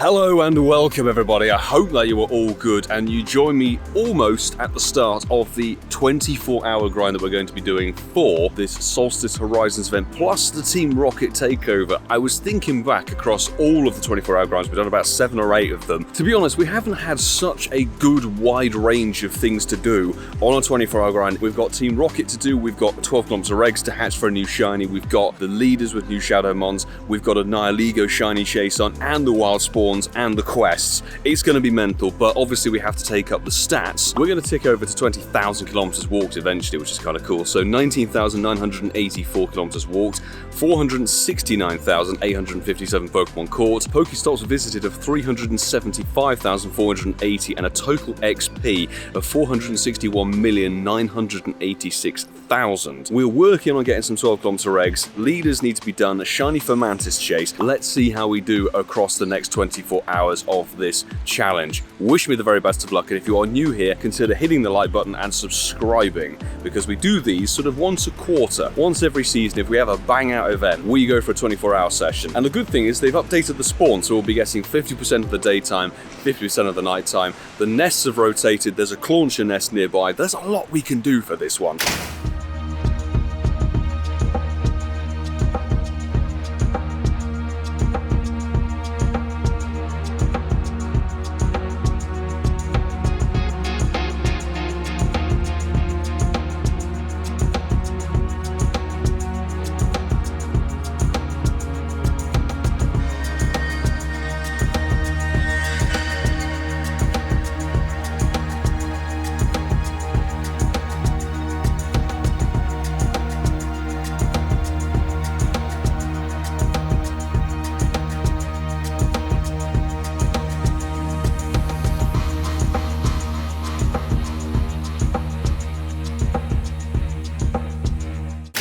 Hello and welcome everybody. I hope that you are all good and you join me almost at the start of the 24-hour grind that we're going to be doing for this Solstice Horizons event, plus the Team Rocket Takeover. I was thinking back across all of the 24-hour grinds, we've done about 7 or 8 of them. To be honest, we haven't had such a good wide range of things to do on a 24-hour grind. We've got Team Rocket to do, we've got 12 kilometer eggs to hatch for a new shiny, we've got the leaders with new Shadow Mons, we've got a Nihilego shiny chase on, and the wild spawns and the quests. It's going to be mental, but obviously we have to take up the stats. We're going to tick over to 20,000 kilometers walked eventually, which is kind of cool. So 19,984 kilometers walked, 469,857 Pokemon caught, Poké Stops visited of 375,480, and a total XP of 461,986,000. We're working on getting some 12 kilometer eggs. Leaders need to be done. A Shiny Fomantis chase. Let's see how we do across the next 24 hours of this challenge. Wish me the very best of luck, and if you are new here, consider hitting the like button and subscribing, because we do these sort of once a quarter. Once every season, if we have a bang out event, we go for a 24-hour session. And the good thing is they've updated the spawn, so we'll be getting 50% of the daytime, 50% of the nighttime. The nests have rotated, there's a Clauncher nest nearby. There's a lot we can do for this one.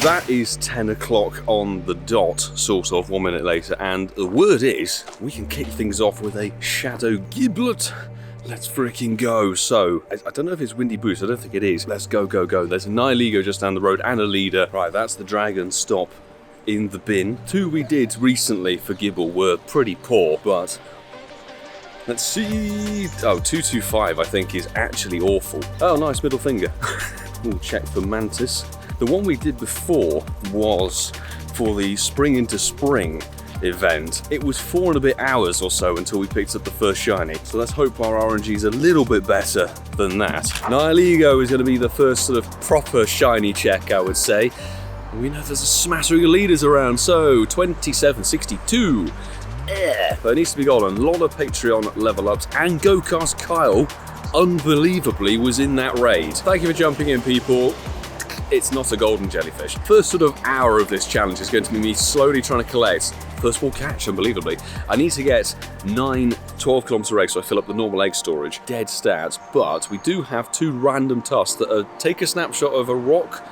That is 10 o'clock on the dot, sort of, 1 minute later, and the word is we can kick things off with a Shadow Giblet. Let's freaking go. So, I don't know if it's Windy Boost, I don't think it is. Let's go, go, go. There's a Nihilego just down the road and a leader. Right, that's the Dragon Stop in the bin. 2 we did recently for Gibble were pretty poor, but let's see. Oh, 225 I think is actually awful. Oh, nice middle finger. We'll check for Mantis. The one we did before was for the Spring into Spring event. It was 4 and a bit hours or so until we picked up the first shiny. So let's hope our RNG is a little bit better than that. Nihilego is going to be the first sort of proper shiny check, I would say. We know there's a smattering of leaders around, so 2762. But it needs to be golden. A lot of Patreon level ups, and GoCast Kyle unbelievably was in that raid. Thank you for jumping in, people. It's not a golden jellyfish. First sort of hour of this challenge is going to be me slowly trying to collect first of all catch, unbelievably. I need to get 9 12 kilometer eggs so I fill up the normal egg storage. Dead stats, but we do have 2 random tasks that are take a snapshot of a rock,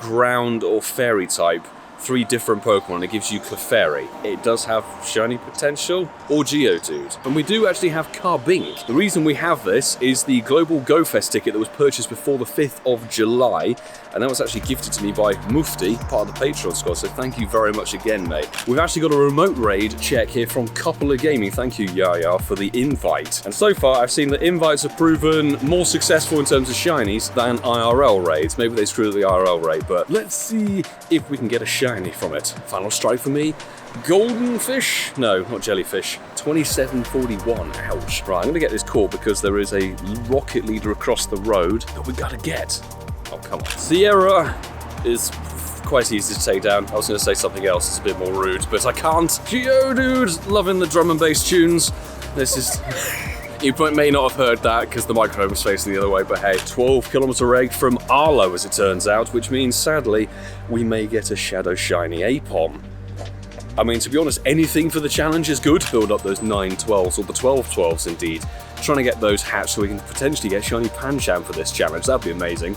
ground or fairy type, 3 different Pokemon, and it gives you Clefairy. It does have shiny potential, or Geodude. And we do actually have Carbink. The reason we have this is the Global Go Fest ticket that was purchased before the 5th of July, and that was actually gifted to me by Mufti, part of the Patreon squad, so thank you very much again, mate. We've actually got a remote raid check here from Couple of Gaming. Thank you, Yaya, for the invite. And so far, I've seen that invites have proven more successful in terms of shinies than IRL raids. Maybe they screwed the IRL raid, but let's see if we can get a shiny from it. Final strike for me. Golden fish? No, not jellyfish. 2741. Ouch. Right, I'm going to get this caught because there is a rocket leader across the road that we got to get. Oh, come on. Sierra is quite easy to take down. I was going to say something else, it's a bit more rude, but I can't. Geodude, loving the drum and bass tunes. This is... You may not have heard that because the microphone was facing the other way, but hey, 12 kilometer egg from Arlo as it turns out, which means sadly we may get a Shadow Shiny Apom. I mean, to be honest, anything for the challenge is good. Build up those 9 12s, or the 12 12s indeed. Trying to get those hatched so we can potentially get Shiny Pancham for this challenge, that'd be amazing.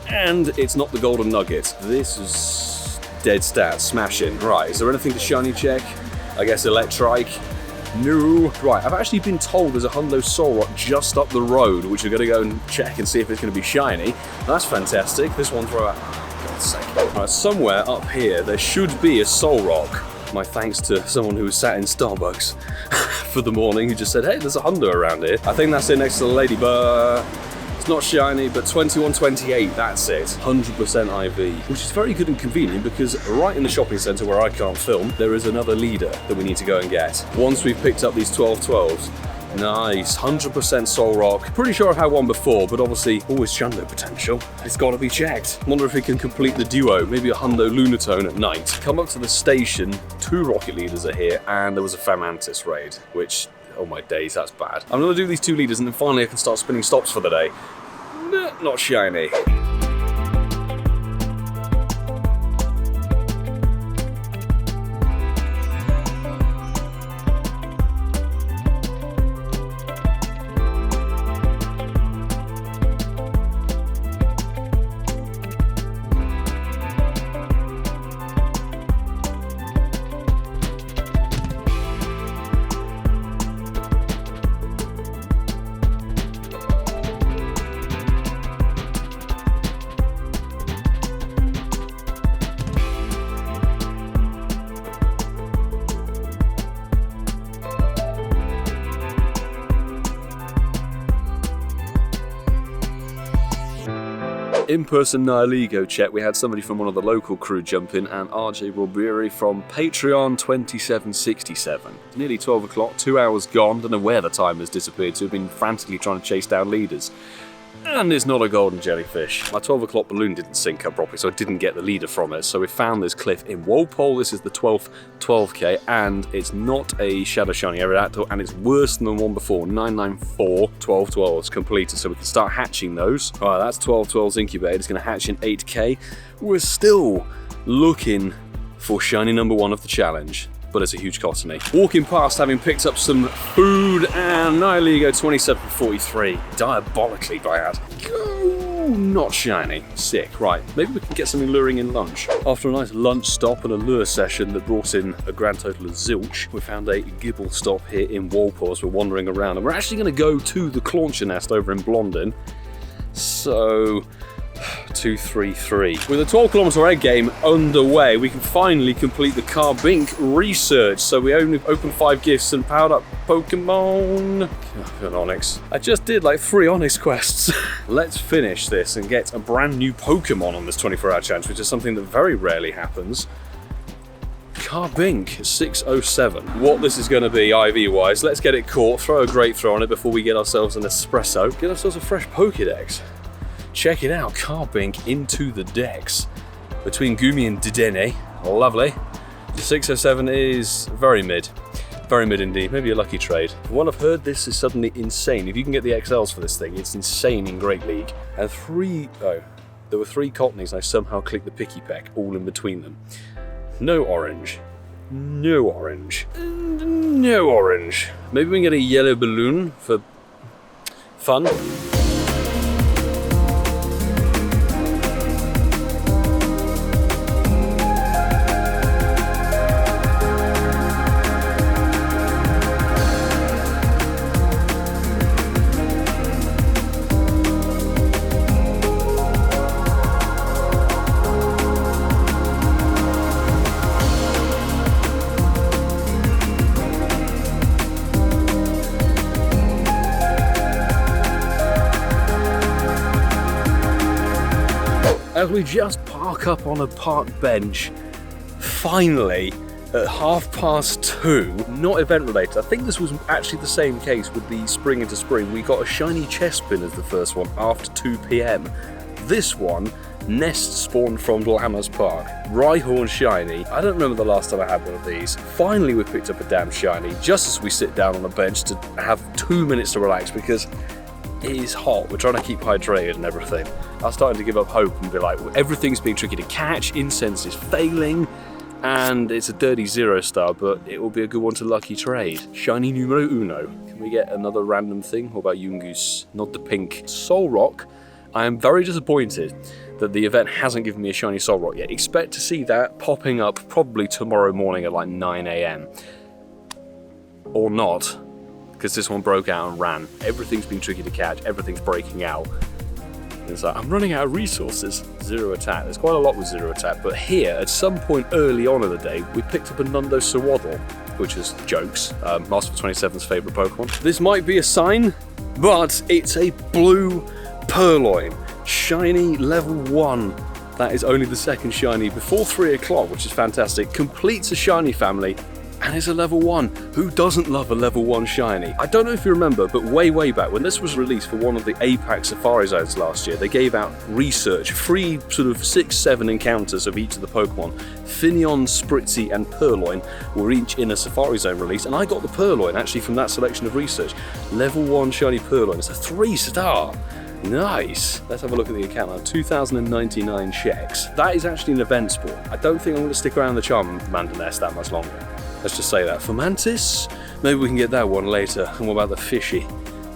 And it's not the Golden Nugget. This is dead stats, smashing. Right, is there anything to shiny check? I guess Electrike. No. Right, I've actually been told there's a Hundo Solrock just up the road, which we're going to go and check and see if it's going to be shiny. That's fantastic. This one throw out. God's sake. Right, somewhere up here there should be a Solrock. My thanks to someone who was sat in Starbucks for the morning who just said, hey, there's a hundo around here. I think that's it next to the ladybird. It's not shiny, but 2128, that's it. 100% IV, which is very good and convenient because right in the shopping centre where I can't film, there is another leader that we need to go and get. Once we've picked up these 1212s, nice, 100% Solrock. Pretty sure I've had one before, but obviously always shundo potential. It's got to be checked. Wonder if we can complete the duo, maybe a hundo Lunatone at night. Come up to the station, 2 rocket leaders are here, and there was a Fomantis raid, which, oh my days, that's bad. I'm gonna do these 2 leaders and then finally I can start spinning stops for the day. Not shiny. In-person Nihilego check, we had somebody from one of the local crew jump in, and RJ BGerry from Patreon 2767. Nearly 12 o'clock, 2 hours gone, don't know where the time has disappeared to, have been frantically trying to chase down leaders. And it's not a golden jellyfish. My 12 o'clock balloon didn't sync up properly, so I didn't get the leader from it. So we found this cliff in Walpole. This is the 12th 12k, and it's not a Shadow Shiny Aerodactyl, and it's worse than the one before. 994 1212s completed, so we can start hatching those. All right, that's 1212s incubated. It's going to hatch in 8k. We're still looking for shiny number 1 of the challenge, but it's a huge cost to me. Walking past, having picked up some food, and Nihilego 2743. Diabolically bad. Go, not shiny. Sick. Right, maybe we can get something luring in lunch. After a nice lunch stop and a lure session that brought in a grand total of zilch, we found a gibble stop here in Walpole as we're wandering around, and we're actually going to go to the Clauncher Nest over in Blondin. So 233. With a 12-kilometer egg game underway, we can finally complete the Carbink research. So we only opened 5 gifts and powered up Pokemon. An Onyx. I just did like 3 Onyx quests. Let's finish this and get a brand new Pokemon on this 24-hour challenge, which is something that very rarely happens. Carbink 607. What this is going to be IV wise, let's get it caught, throw a great throw on it before we get ourselves an espresso, get ourselves a fresh Pokédex. Check it out, Carbink into the Dex. Between Gumi and Dedenne, lovely. The 607 is very mid indeed, maybe a lucky trade. From what I've heard, this is suddenly insane. If you can get the XLs for this thing, it's insane in Great League. And there were 3 Cottonies and I somehow clicked the picky peck, all in between them. No orange, no orange, and no orange. Maybe we can get a yellow balloon for fun. As we just park up on a park bench, finally, at 2:30, not event related, I think this was actually the same case with the Spring into Spring, we got a shiny Chespin as the first one after 2 PM. This one, nest spawned from Lammers Park. Rhyhorn shiny. I don't remember the last time I had one of these. Finally we picked up a damn shiny, just as we sit down on a bench to have 2 minutes to relax because it is hot. We're trying to keep hydrated and everything. I was starting to give up hope and be like, well, everything's being tricky to catch, incense is failing, and it's a dirty 0-star, but it will be a good one to lucky trade. Shiny numero 1. Can we get another random thing? What about Yungoos? Not the pink. Solrock. I am very disappointed that the event hasn't given me a shiny Solrock yet. Expect to see that popping up probably tomorrow morning at like 9 AM. Or not, because this one broke out and ran. Everything's been tricky to catch, everything's breaking out. It's like, I'm running out of resources. 0 attack. There's quite a lot with 0 attack, but here, at some point early on in the day, we picked up a Nundos Sawaddle, which is jokes, Master 27's favourite Pokemon. This might be a sign, but it's a blue Purloin. Shiny level 1. That is only the second shiny before 3 o'clock, which is fantastic. Completes a shiny family, and is a level 1. Who doesn't love a level 1 shiny? I don't know if you remember, but way back, when this was released for one of the APAC Safari Zones last year, they gave out research, free sort of 6-7 encounters of each of the Pokemon. Finneon, Spritzy, and Purloin were each in a Safari Zone release, and I got the Purloin actually from that selection of research. Level 1 shiny Purloin. It's a 3-star. Nice. Let's have a look at the account now. 2,099 checks. That is actually an event spawn. I don't think I'm going to stick around the Charmander nest that much longer. Let's just say that. Fomantis? Maybe we can get that one later. And what about the fishy?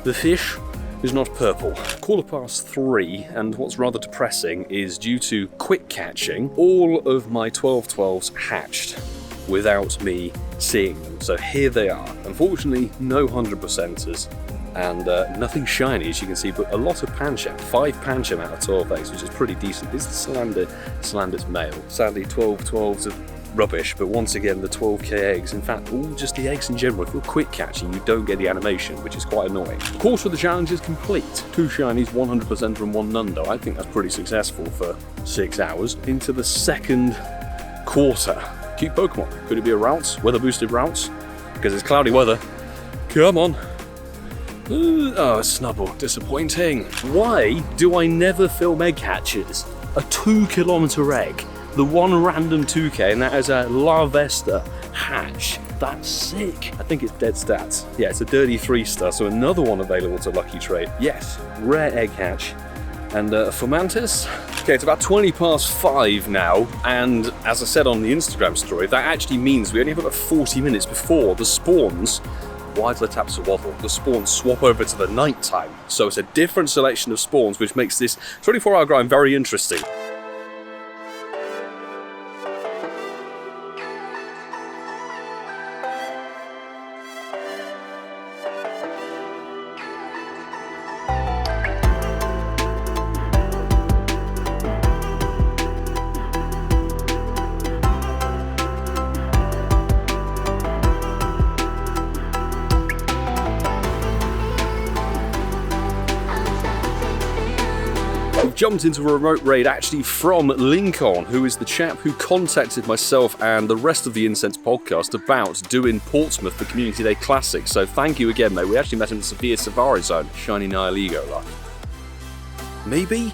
The fish is not purple. 3:15, and what's rather depressing is due to quick catching, all of my 12-12s hatched without me seeing them. So here they are. Unfortunately, no 100%ers. And nothing shiny, as you can see, but a lot of Pancham. 5 Pancham out of 12 eggs, which is pretty decent. This is the Salander's male. Sadly, 12-12s are rubbish, but once again, the 12k eggs, in fact, all just the eggs in general, if you're quick catching, you don't get the animation, which is quite annoying. Quarter of the challenge is complete. 2 shinies, 100% from 1 Nundo. I think that's pretty successful for 6 hours. Into the second quarter. Cute Pokemon. Could it be a route? Weather boosted routes? Because it's cloudy weather. Come on. Oh, Snubble. Disappointing. Why do I never film egg hatches? A 2-kilometer egg. The one random 2k, and that is a La Vesta hatch. That's sick. I think it's dead stats. Yeah, it's a dirty 3-star, so another one available to Lucky Trade. Yes, rare egg hatch. And Fomantis? Okay, it's about 5:20 now, and as I said on the Instagram story, that actually means we only have about 40 minutes before the spawns. Why did I tap Sawaddle? The spawns swap over to the night time. So it's a different selection of spawns, which makes this 24-hour grind very interesting. Jumped into a remote raid actually from Lincoln, who is the chap who contacted myself and the rest of the Incense podcast about doing Portsmouth for Community Day Classic. So thank you again, mate. We actually met in the Severe Safari Zone. Shiny Nihilego luck. Maybe?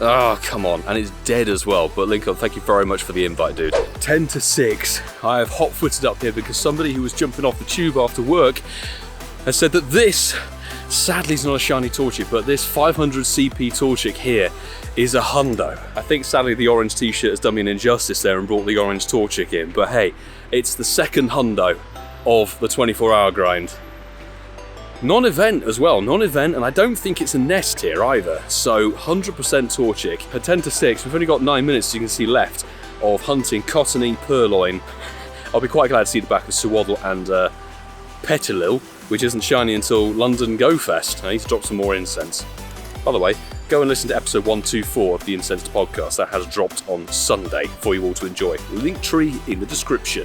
Oh, come on. And it's dead as well. But Lincoln, thank you very much for the invite, dude. 10-6. I have hot-footed up here because somebody who was jumping off the tube after work has said that this, sadly it's not a shiny Torchic, but this 500 CP Torchic here is a hundo. I think sadly the orange t-shirt has done me an injustice there and brought the orange Torchic in, but hey, it's the second hundo of the 24-hour grind. Non-event as well, non-event, and I don't think it's a nest here either, so 100% Torchic. At 10-6, we've only got 9 minutes, as you can see, left of hunting Cottony, Purloin. I'll be quite glad to see the back of Sawaddle and Petilil, which isn't shiny until London Go Fest. I need to drop some more incense. By the way, go and listen to episode 124 of the Incensed podcast. That has dropped on Sunday for you all to enjoy. Linktree in the description.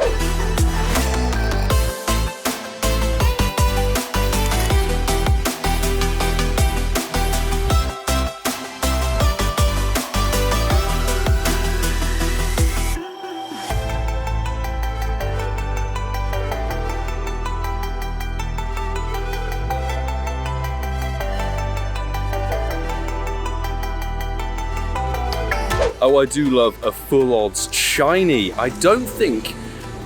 Oh, I do love a full odds shiny. I don't think,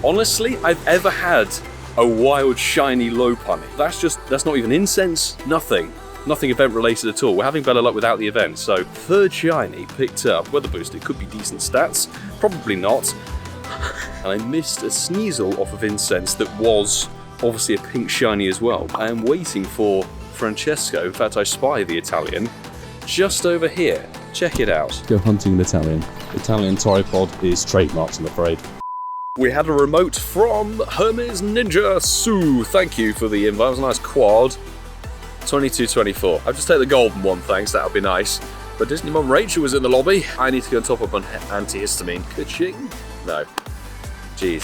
honestly, I've ever had a wild shiny Lopunny. That's not even incense, nothing event related at all. We're having better luck without the event. So third shiny picked up. Weather boosted, could be decent stats, probably not. And I missed a Sneasel off of incense that was obviously a pink shiny as well. I am waiting for Francesco. In fact, I spy the Italian just over here. Check it out. Go hunting an Italian. Italian tripod is trademarked, I'm afraid. We had a remote from Hermes Ninja Sue. Thank you for the invite. It was a nice quad. 22-24. I'll just take the golden one, thanks. That would be nice. But Disney Mum Rachel was in the lobby. I need to go and top up on antihistamine. Ka-ching? No. Jeez.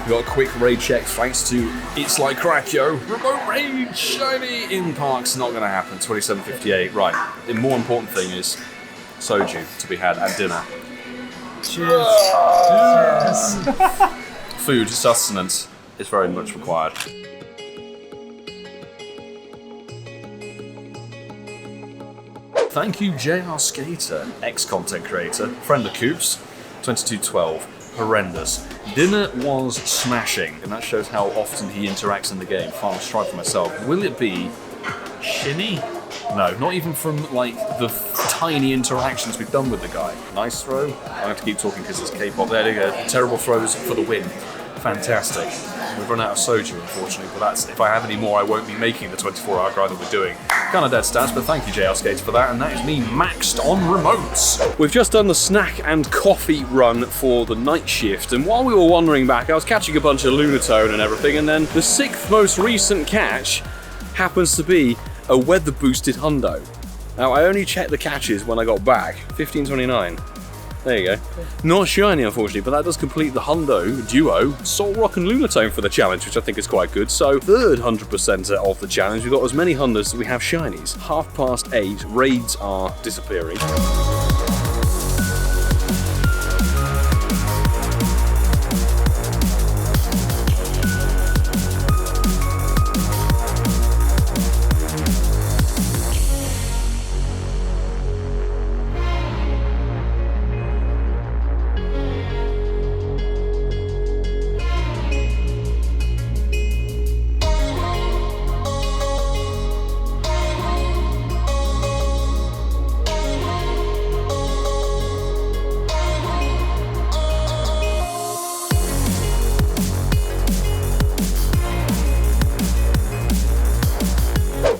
Got a quick raid check thanks to It's Like Crackyo. Remote raid shiny in parks, not going to happen. 27.58. Right. The more important thing is soju to be had at dinner. Cheers. Food, sustenance is very much required. Thank you, JR Skater, ex-content creator, friend of Coops, 2212. Horrendous. Dinner was smashing, and that shows how often he interacts in the game. Final strike for myself. Will it be Shiny? No, not even from like the tiny interactions we've done with the guy. Nice throw. I have to keep talking because it's K-pop. There you go. Terrible throws for the win. Fantastic. We've run out of soju, unfortunately, but that's, if I have any more, I won't be making the 24-hour grind that we're doing. Kind of dead stats, but thank you, JR Skater, for that, and that is me maxed on remotes. We've just done the snack and coffee run for the night shift, and while we were wandering back, I was catching a bunch of Lunatone and everything, and then the 6th most recent catch happens to be a weather-boosted hundo. Now, I only checked the catches when I got back, 1529. There you go. Not shiny, unfortunately, but that does complete the hundo duo, Soul Rock and Lunatone for the challenge, which I think is quite good. So, third 100%er of the challenge, we've got as many hundos as we have shinies. 8:30, raids are disappearing.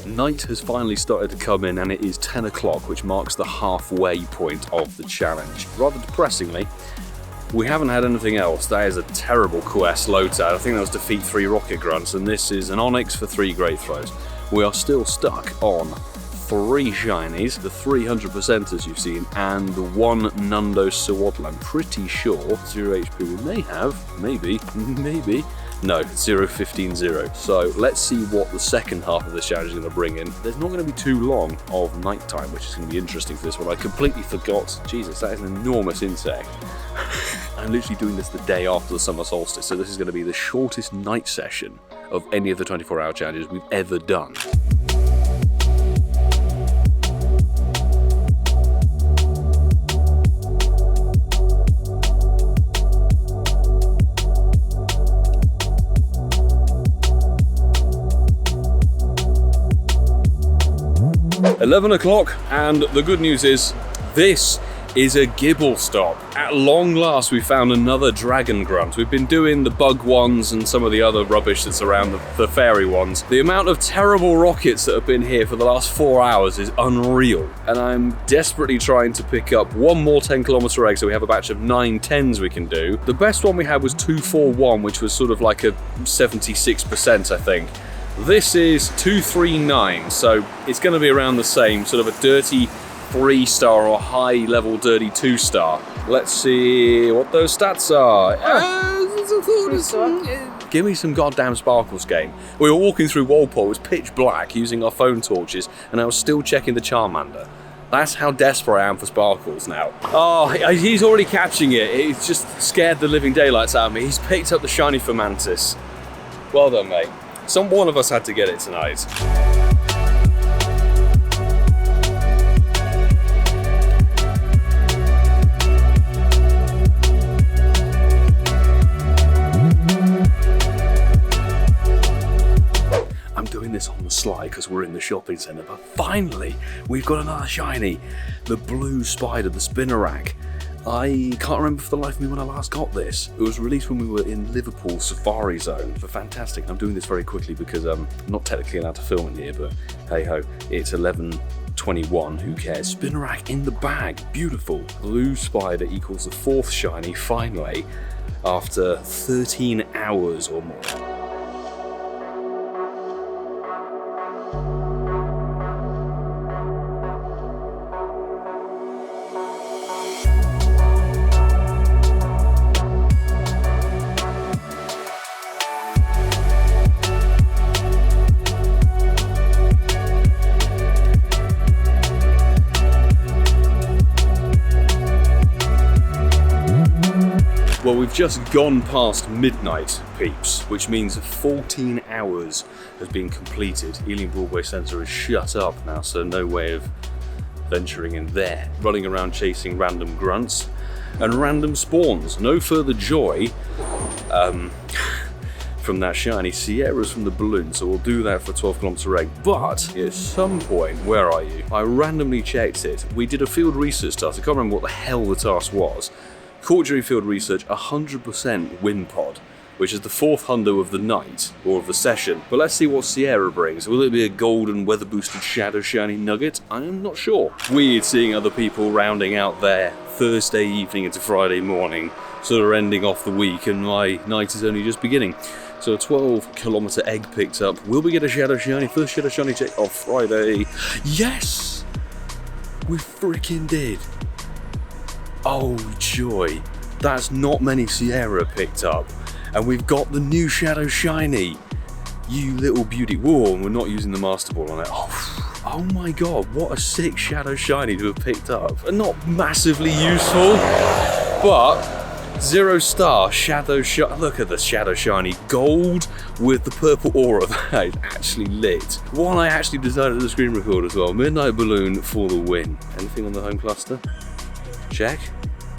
'Night has finally started to come in, and it is 10 o'clock, which marks the halfway point of the challenge. Rather depressingly, we haven't had anything else. That is a terrible quest loadout. I think that was defeat 3 rocket grunts, and this is an onyx for 3 great throws. We are still stuck on 3 shinies, the 300%ers you've seen, and the 1 nundos Swaddle. I'm pretty sure 0 HP we may have, maybe. No, 0-15-0. So let's see what the second half of this challenge is going to bring in. There's not going to be too long of nighttime, which is going to be interesting for this one. I completely forgot. Jesus, that is an enormous insect. I'm literally doing this the day after the summer solstice, so this is going to be the shortest night session of any of the 24-hour challenges we've ever done. $11 o'clock, and the good news is this is a Gibble stop. At long last, we found another dragon grunt. We've been doing the bug ones and some of the other rubbish that's around the fairy ones. The amount of terrible rockets that have been here for the last 4 hours is unreal, and I'm desperately trying to pick up one more 10-kilometer egg, so we have a batch of 9 10s we can do. The best one we had was 241, which was sort of like a 76%, I think. This is 239, so it's going to be around the same, sort of a dirty 3-star or high-level dirty 2-star. Let's see what those stats are. Give me some goddamn sparkles, game. We were walking through Walpole, it was pitch black, using our phone torches, and I was still checking the Charmander. That's how desperate I am for sparkles now. Oh, he's already catching it. He's just scared the living daylights out of me. He's picked up the Shiny Fomantis. Well done, mate. One of us had to get it tonight. I'm doing this on the sly because we're in the shopping centre, but finally we've got another shiny. The blue spider, the Spinnerack. I can't remember for the life of me when I last got this. It was released when we were in Liverpool Safari Zone. But fantastic. I'm doing this very quickly because I'm not technically allowed to film in here, but hey ho, it's 11:21, who cares? Spinnerack in the bag, beautiful. Blue Spider equals the 4th shiny, finally, after 13 hours or more. Well, we've just gone past midnight, peeps, which means 14 hours has been completed. Ealing Broadway Centre is shut up now, so no way of venturing in there. Running around chasing random grunts and random spawns. No further joy from that shiny. Sierra's from the balloon, so we'll do that for 12km egg. But at some point, where are you? I randomly checked it. We did a field research task. I can't remember what the hell the task was. Caught during field research, 100% win pod, which is the 4th hundo of the night, or of the session. But let's see what Sierra brings. Will it be a golden weather boosted shadow shiny nugget? I'm not sure. Weird seeing other people rounding out their Thursday evening into Friday morning, sort of ending off the week, and my night is only just beginning. So a 12km egg picked up. Will we get a shadow shiny? First shadow shiny check on Friday. Yes! We freaking did. Oh joy, that's not many Sierra picked up, and we've got the new Shadow Shiny. You little beauty. Whoa, and we're not using the Master Ball on it. Oh my god, what a sick Shadow Shiny to have picked up. And not massively useful, but 0-star Shadow Shiny. Look at the Shadow Shiny gold with the purple aura. That is actually lit. One I actually decided to screen record as well. Midnight Balloon for the win. Anything on the home cluster? Check?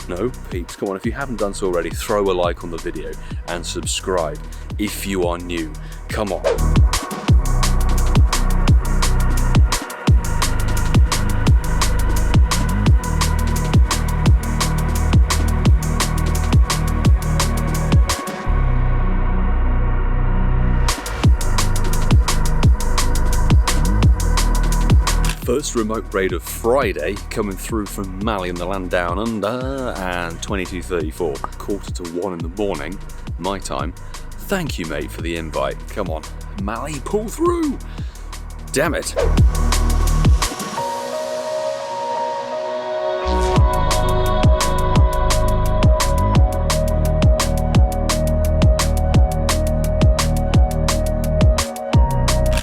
No? Peeps, come on, if you haven't done so already, throw a like on the video and subscribe if you are new. Come on. First remote raid of Friday, coming through from Mally in the land down under, and 22:34, 1:45 in the morning, my time. Thank you, mate, for the invite. Come on, Mally, pull through! Damn it.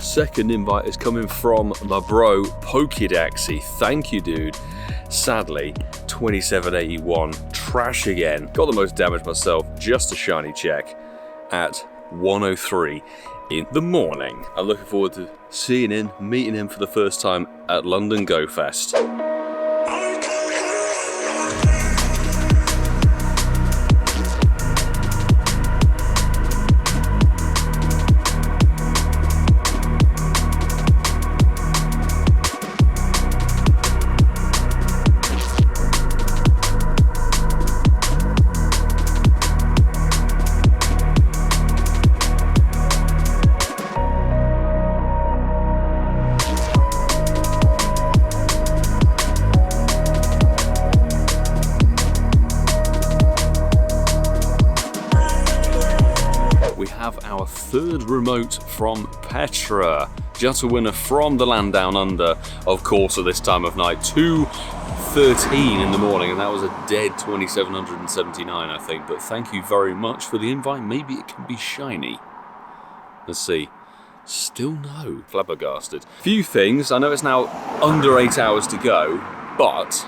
Second invite is coming from my bro, Pokédex. Thank you, dude. Sadly, 2781, trash again. Got the most damage myself, just a shiny check at 1:03 in the morning. I'm looking forward to seeing him, meeting him for the first time at London Go Fest. Our third remote from Petra. Just a winner from the land down under, of course, at this time of night. 2:13 in the morning, and that was a dead 2779, I think. But thank you very much for the invite. Maybe it can be shiny. Let's see. Still no. Flabbergasted. Few things. I know it's now under 8 hours to go, but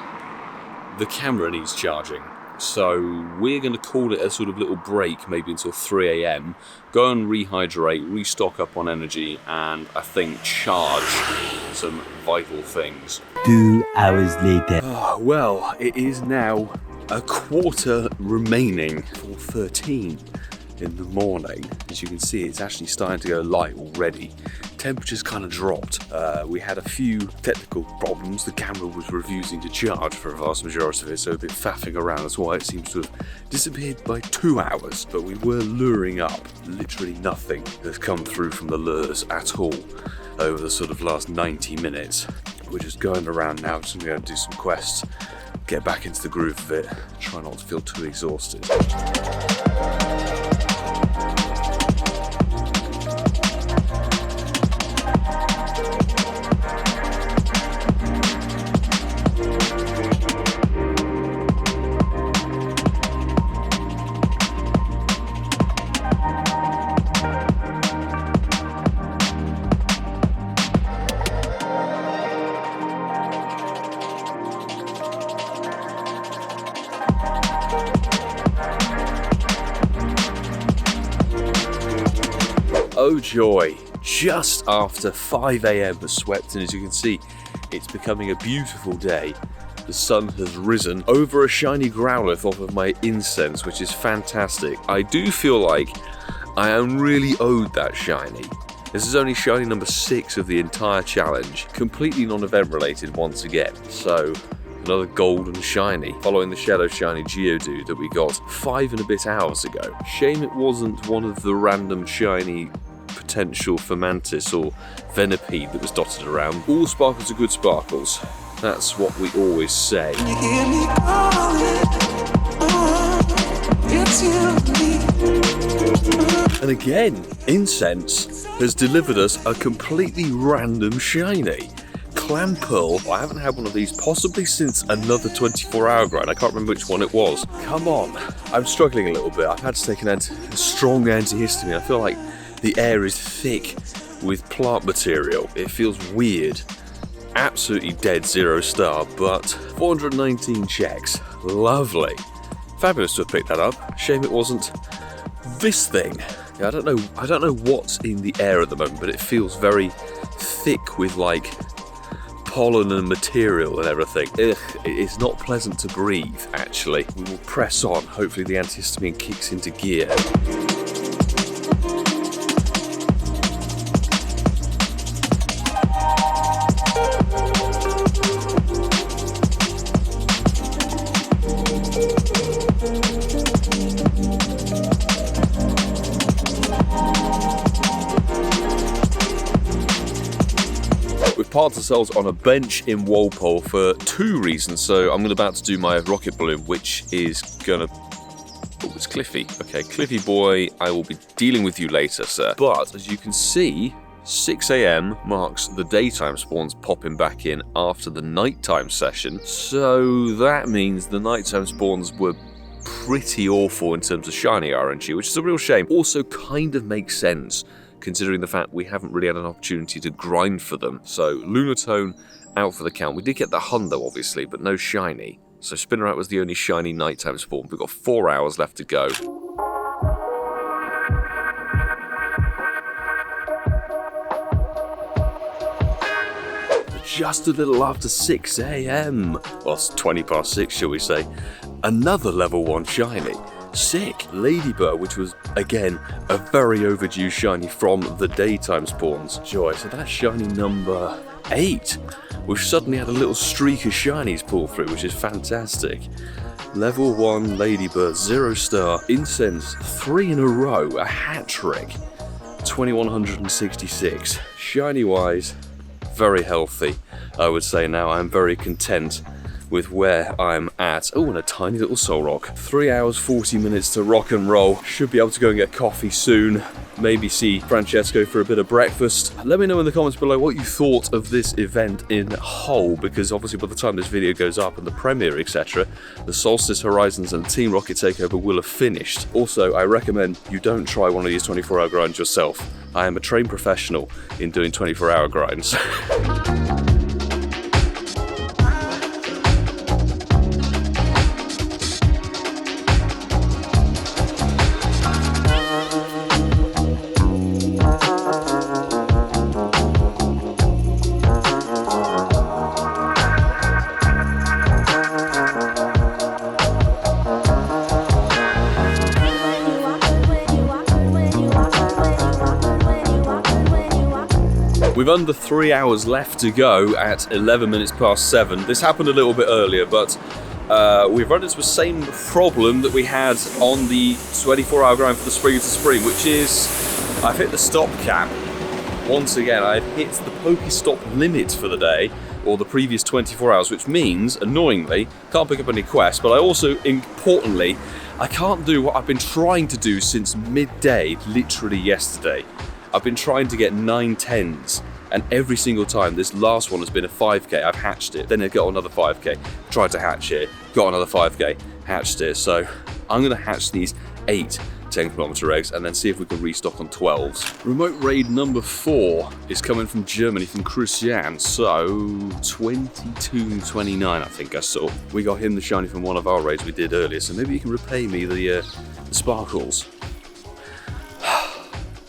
the camera needs charging. So we're going to call it a sort of little break, maybe until 3 AM. Go and rehydrate, restock up on energy, and I think charge some vital things. 2 hours later. Oh, well, it is now a quarter remaining for 13 in the morning. As you can see, it's actually starting to go light already. temperatures kind of dropped. We had a few technical problems. The camera was refusing to charge for a vast majority of it, so a bit faffing around. That's why it seems to have disappeared by 2 hours. But we were luring up. Literally nothing has come through from the lures at all over the sort of last 90 minutes. We're just going around now, just going to do some quests, get back into the groove of it, try not to feel too exhausted. Oh joy, just after 5 AM has swept, and as you can see, it's becoming a beautiful day. The sun has risen over a shiny Growlithe off of my incense, which is fantastic. I do feel like I am really owed that shiny. This is only shiny number 6 of the entire challenge, completely non-event related once again. So, another golden shiny, following the Shadow Shiny Geodude that we got 5 and a bit hours ago. Shame it wasn't one of the random shiny potential Fomantis or Venipede that was dotted around. All sparkles are good sparkles. That's what we always say. And again, Incense has delivered us a completely random shiny. Clamperl. I haven't had one of these possibly since another 24-hour grind. I can't remember which one it was. Come on. I'm struggling a little bit. I've had to take a strong antihistamine. I feel like the air is thick with plant material. It feels weird. Absolutely dead 0 star, but 419 checks. Lovely. Fabulous to have picked that up. Shame it wasn't this thing. Yeah, I don't know what's in the air at the moment, but it feels very thick with like pollen and material and everything. Ugh, it's not pleasant to breathe, actually. We will press on. Hopefully the antihistamine kicks into gear. Parked ourselves on a bench in Walpole for 2 reasons. So I'm about to do my rocket balloon, which is gonna... Oh, it's Cliffy. Okay, Cliffy boy, I will be dealing with you later, sir. But as you can see, 6 AM marks the daytime spawns popping back in after the nighttime session. So that means the nighttime spawns were pretty awful in terms of shiny RNG, which is a real shame. Also kind of makes sense, considering the fact we haven't really had an opportunity to grind for them. So, Lunatone out for the count. We did get the Hundo, obviously, but no shiny. So, Spinnerat was the only shiny nighttime spawn. We've got 4 hours left to go. Just a little after 6 AM. Well, it's 20 past 6, shall we say. Another level 1 shiny. Sick. Ladybird, which was, again, a very overdue shiny from the daytime spawns. Joy. So that's shiny number 8. We've suddenly had a little streak of shinies pull through, which is fantastic. Level 1 Ladybird, 0 star. Incense, 3 in a row. A hat trick. 2166. Shiny-wise, very healthy, I would say now. I'm very content with where I'm at. Oh, and a tiny little soul rock. 3 hours, 40 minutes to rock and roll. Should be able to go and get coffee soon. Maybe see Francesco for a bit of breakfast. Let me know in the comments below what you thought of this event in whole, because obviously by the time this video goes up and the premiere, etc., the Solstice Horizons and Team Rocket Takeover will have finished. Also, I recommend you don't try one of these 24-hour grinds yourself. I am a trained professional in doing 24-hour grinds. With under 3 hours left to go at 11 minutes past 7. This happened a little bit earlier, but we've run into the same problem that we had on the 24-hour grind for the Spring into Spring, which is I've hit the stop cap. Once again, I've hit the Poké Stop limit for the day, or the previous 24 hours, which means, annoyingly, can't pick up any quests, but I also, importantly, I can't do what I've been trying to do since midday, literally yesterday. I've been trying to get 9 10s, and every single time, this last one has been a 5k, I've hatched it, then I got another 5k, tried to hatch it, got another 5k, hatched it, so I'm going to hatch these 8 10km eggs and then see if we can restock on 12s. Remote raid number 4 is coming from Germany, from ChrisJahn, so 22.29 I think I saw. We got him the shiny from one of our raids we did earlier, so maybe you can repay me the sparkles.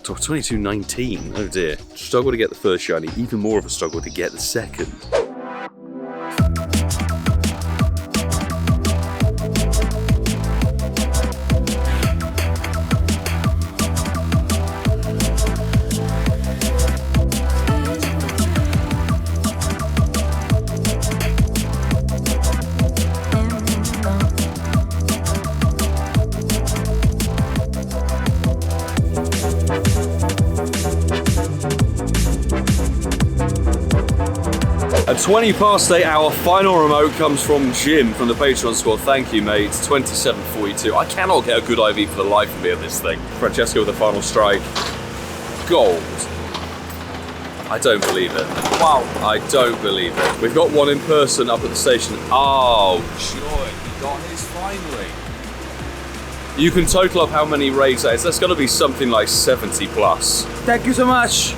22.19, oh dear. Struggle to get the first shiny, even more of a struggle to get the second. At 20 past 8, our final remote comes from Jim from the Patreon squad. Thank you, mate. 27.42. I cannot get a good IV for the life of me of this thing. Francesco with the final strike. Gold. I don't believe it. Wow. I don't believe it. We've got one in person up at the station. Oh, joy. He got his finally. You can total up how many raids that is. That's got to be something like 70 plus. Thank you so much.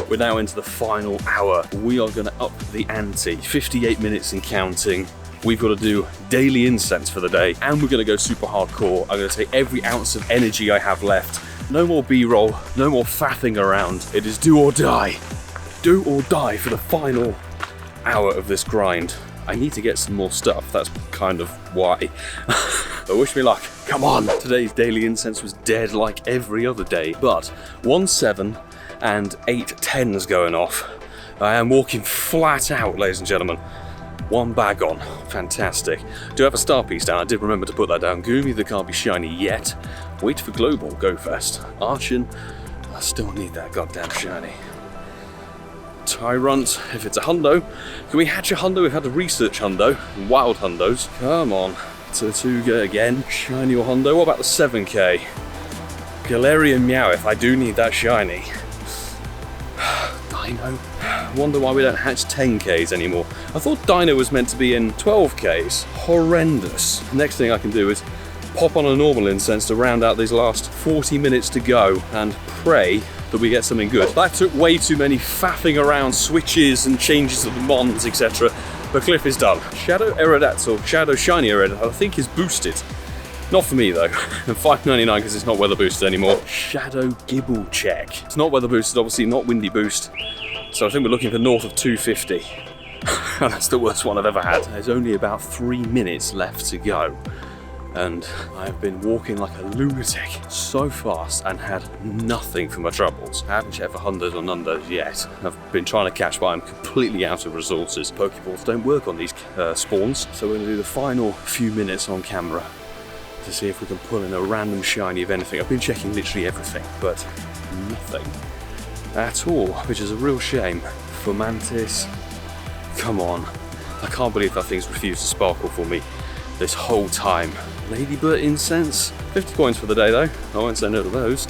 We're now into the final hour. We are going to up the ante. 58 minutes and counting. We've got to do daily incense for the day, and we're going to go super hardcore. I'm going to take every ounce of energy I have left. No more B-roll, no more faffing around. It is do or die. Do or die for the final hour of this grind. I need to get some more stuff. That's kind of why. But wish me luck. Come on. Today's daily incense was dead like every other day, but 1-7 and 8 10s going off. I am walking flat out, ladies and gentlemen. One bag on. Fantastic. Do have a star piece down. I did remember to put that down. Goomy, that can't be shiny yet. Wait for global. Go fast. Archon. I still need that goddamn shiny. Tyrant. If it's a hundo. Can we hatch a hundo? We've had to research hundo. Wild hundos. Come on. Tortuga again. Shiny or hundo. What about the 7k? Galarian Meowth. I do need that shiny. Dino. Wonder why we don't hatch 10Ks anymore. I thought Dino was meant to be in 12Ks. Horrendous. Next thing I can do is pop on a normal incense to round out these last 40 minutes to go and pray that we get something good. That took way too many faffing around switches and changes of the mons, etc. The cliff is done. Shadow Aerodactyl, Shadow Shiny Aerodactyl, I think is boosted. Not for me though, and $5.99 because it's not weather boosted anymore. Shadow Gibble check. It's not weather boosted, obviously not windy boost. So I think we're looking for north of 250. That's the worst one I've ever had. There's only about 3 minutes left to go. And I've been walking like a lunatic so fast and had nothing for my troubles. I haven't checked for hundos or nundos yet. I've been trying to catch, but I'm completely out of resources. Pokeballs don't work on these spawns, so we're going to do the final few minutes on camera to see if we can pull in a random shiny of anything. I've been checking literally everything, but nothing at all, which is a real shame. Fomantis, come on. I can't believe that thing's refused to sparkle for me this whole time. Ladybird incense, 50 coins for the day though. I won't say no to those.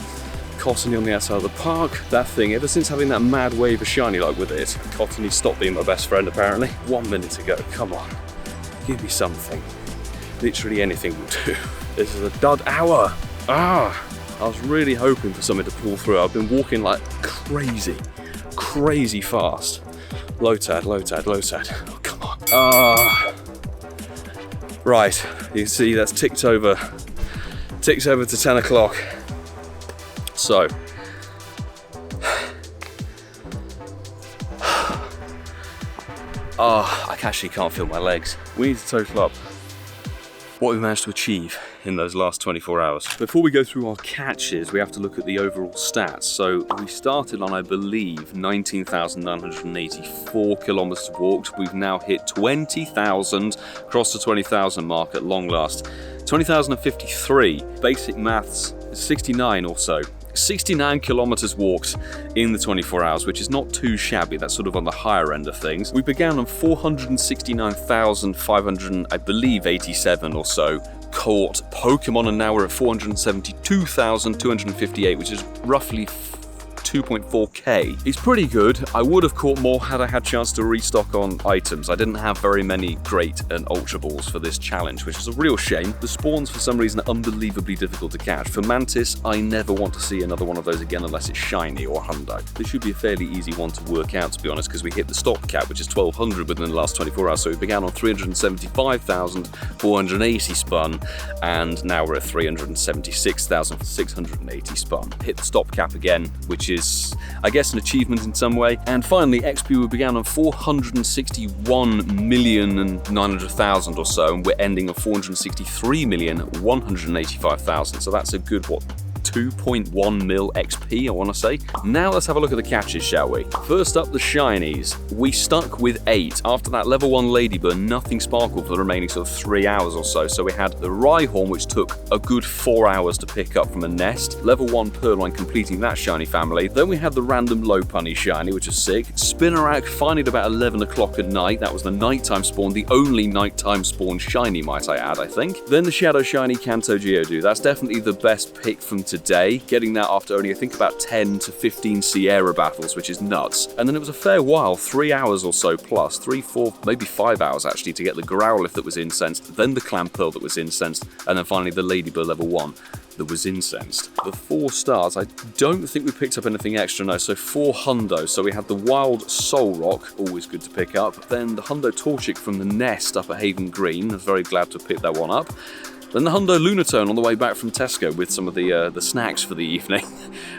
Cottony on the outside of the park. That thing, ever since having that mad wave of shiny luck with it, Cottony stopped being my best friend apparently. 1 minute to go, come on. Give me something. Literally anything will do. This is a dud hour. I was really hoping for something to pull through. I've been walking like crazy fast. Low tad. Oh, come on. Right, you can see that's ticks over to 10 o'clock. So, Oh, I actually can't feel my legs. We need to total up what we managed to achieve in those last 24 hours. Before we go through our catches, we have to look at the overall stats. So we started on, I believe, 19,984 kilometers walked. We've now hit 20,000, crossed the 20,000 mark at long last. 20,053, basic maths, 69 or so. 69 kilometers walked in the 24 hours, which is not too shabby. That's sort of on the higher end of things. We began on 469,500, I believe, 87 or so caught Pokemon, and now we're at 472,258, which is roughly 2.4k. It's pretty good. I would have caught more had I had a chance to restock on items. I didn't have very many great and ultra balls for this challenge, which is a real shame. The spawns, for some reason, are unbelievably difficult to catch. For Mantis, I never want to see another one of those again unless it's shiny or hundo. This should be a fairly easy one to work out, to be honest, because we hit the stop cap, which is 1,200 within the last 24 hours. So we began on 375,480 spun, and now we're at 376,680 spun. Hit the stop cap again, which is, I guess, an achievement in some way. And finally, XP, we began on 461,900,000 or so, and we're ending on 463,185,000. So that's a good, what, 2.1 mil XP, I want to say. Now let's have a look at the catches, shall we? First up, the shinies. We stuck with 8. After that level 1 Ladybird, nothing sparkled for the remaining sort of 3 hours or so. So we had the Rhyhorn, which took a good 4 hours to pick up from a nest. Level 1 Purloin completing that shiny family. Then we had the random Lopunny shiny, which is sick. Spinarak finally at about 11 o'clock at night. That was the nighttime spawn, the only nighttime spawn shiny, might I add, I think. Then the Shadow Shiny Kanto Geodude. That's definitely the best pick from today, getting that after only, I think, about 10 to 15 Sierra battles, which is nuts. And then it was a fair while, 3 hours or so plus, 3, 4, maybe 5 hours actually, to get the Growlithe that was incensed, then the Clamperl that was incensed, and then finally the Ladybird level 1 that was incensed. The 4 stars, I don't think we picked up anything extra, no, so 4 hundos. So we had the Wild Solrock, always good to pick up, then the Hundo Torchic from the nest up at Haven Green, I was very glad to pick that one up. Then the Hundo Lunatone on the way back from Tesco with some of the snacks for the evening.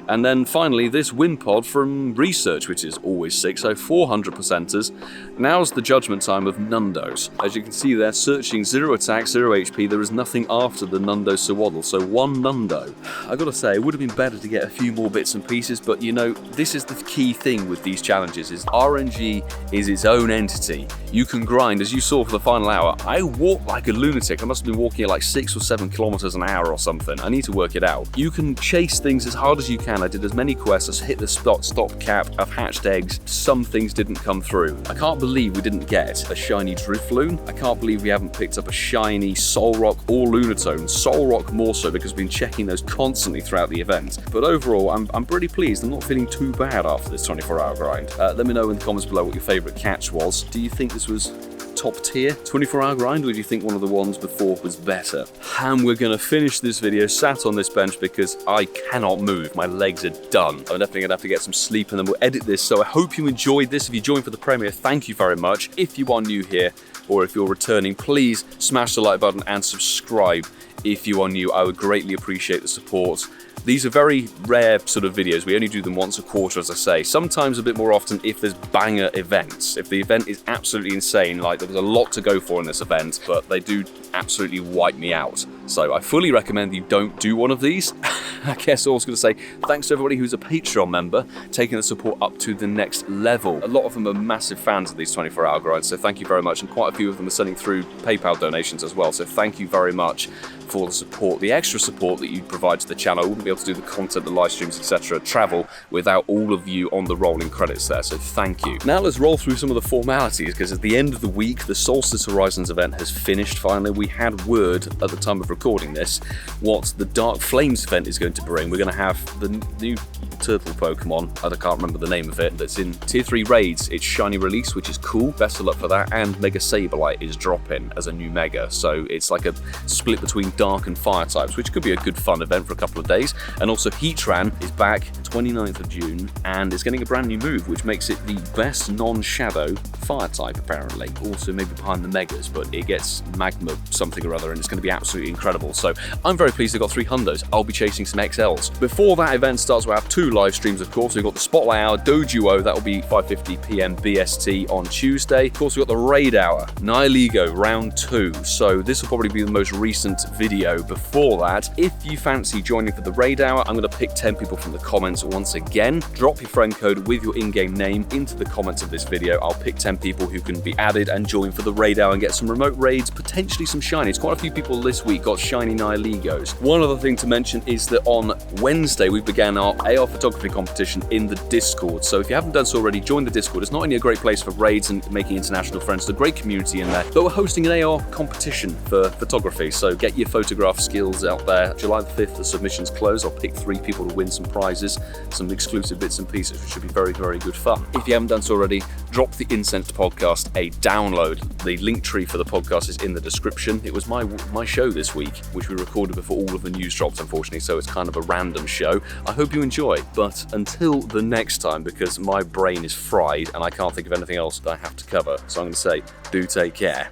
And then finally this Wimpod from Research, which is always sick, so 400%ers. Now's the judgment time of nundos. As you can see there, searching 0 attack, 0 HP, there is nothing after the Nundo Sawaddle, so 1 nundo. I gotta say, it would have been better to get a few more bits and pieces, but you know, this is the key thing with these challenges, is RNG is its own entity. You can grind, as you saw for the final hour. I walked like a lunatic. I must have been walking at like 6 or 7 kilometers an hour or something. I need to work it out. You can chase things as hard as you can. I did as many quests as hit the stop cap. I've hatched eggs. Some things didn't come through. I can't believe we didn't get a shiny Drifloon. I can't believe we haven't picked up a shiny Solrock or Lunatone. Solrock more so, because we've been checking those constantly throughout the event. But overall, I'm pretty pleased. I'm not feeling too bad after this 24-hour grind. Let me know in the comments below what your favorite catch was. Do you think this was top tier 24-hour grind, or do you think one of the ones before was better? And we're gonna finish this video sat on this bench because I cannot move. My legs are done. I'm definitely gonna have to get some sleep and then we'll edit this. So I hope you enjoyed this. If you joined for the premiere, thank you very much. If you are new here or if you're returning, please smash the like button and subscribe. If you are new, I would greatly appreciate the support. These are very rare sort of videos. We only do them once a quarter, as I say. Sometimes a bit more often if there's banger events. If the event is absolutely insane, like there was a lot to go for in this event, but they do absolutely wipe me out. So I fully recommend that you don't do one of these. I guess I was going to say thanks to everybody who's a Patreon member, taking the support up to the next level. A lot of them are massive fans of these 24-hour grinds, so thank you very much. And quite a few of them are sending through PayPal donations as well. So thank you very much for the support, the extra support that you provide to the channel. I wouldn't be able to do the content, the live streams, etc., travel without all of you on the rolling credits there, so thank you. Now let's roll through some of the formalities, because at the end of the week, the Solstice Horizons event has finished finally. We had word at the time of recording this what the Dark Flames event is going to bring. We're going to have the new turtle Pokemon, I can't remember the name of it, that's in tier 3 raids. It's shiny release, which is cool, best of luck for that, and Mega Sableye is dropping as a new Mega, so it's like a split between Dark and Fire types, which could be a good fun event for a couple of days. And also Heatran is back 29th of June, and it's getting a brand new move, which makes it the best non-shadow Fire type apparently. Also maybe behind the Megas, but it gets Magma something or other, and it's going to be absolutely incredible. So I'm very pleased I've got 3 hundos. I'll be chasing some XLs. Before that event starts, we'll have 2 2 live streams, of course. We've got the Spotlight Hour Dojuo, that will be 5:50 PM BST on Tuesday. Of course, we've got the Raid Hour Nihilego Round 2. So this will probably be the most recent video before that. If you fancy joining for the Raid Hour, I'm going to pick 10 people from the comments once again. Drop your friend code with your in-game name into the comments of this video. I'll pick 10 people who can be added and join for the Raid Hour and get some remote raids, potentially some shinies. Quite a few people this week got Shiny Nihilegos. One other thing to mention is that on Wednesday we began our AR photography competition in the Discord. So if you haven't done so already, join the Discord. It's not only a great place for raids and making international friends, it's a great community in there, but we're hosting an AR competition for photography. So get your photograph skills out there. July the 5th, the submissions close. I'll pick 3 people to win some prizes, some exclusive bits and pieces, which should be very, very good fun. If you haven't done so already, drop the Incensed podcast a download. The link tree for the podcast is in the description. It was my show this week, which we recorded before all of the news drops, unfortunately, so it's kind of a random show. I hope you enjoy, but until the next time, because my brain is fried and I can't think of anything else that I have to cover, so I'm going to say, do take care.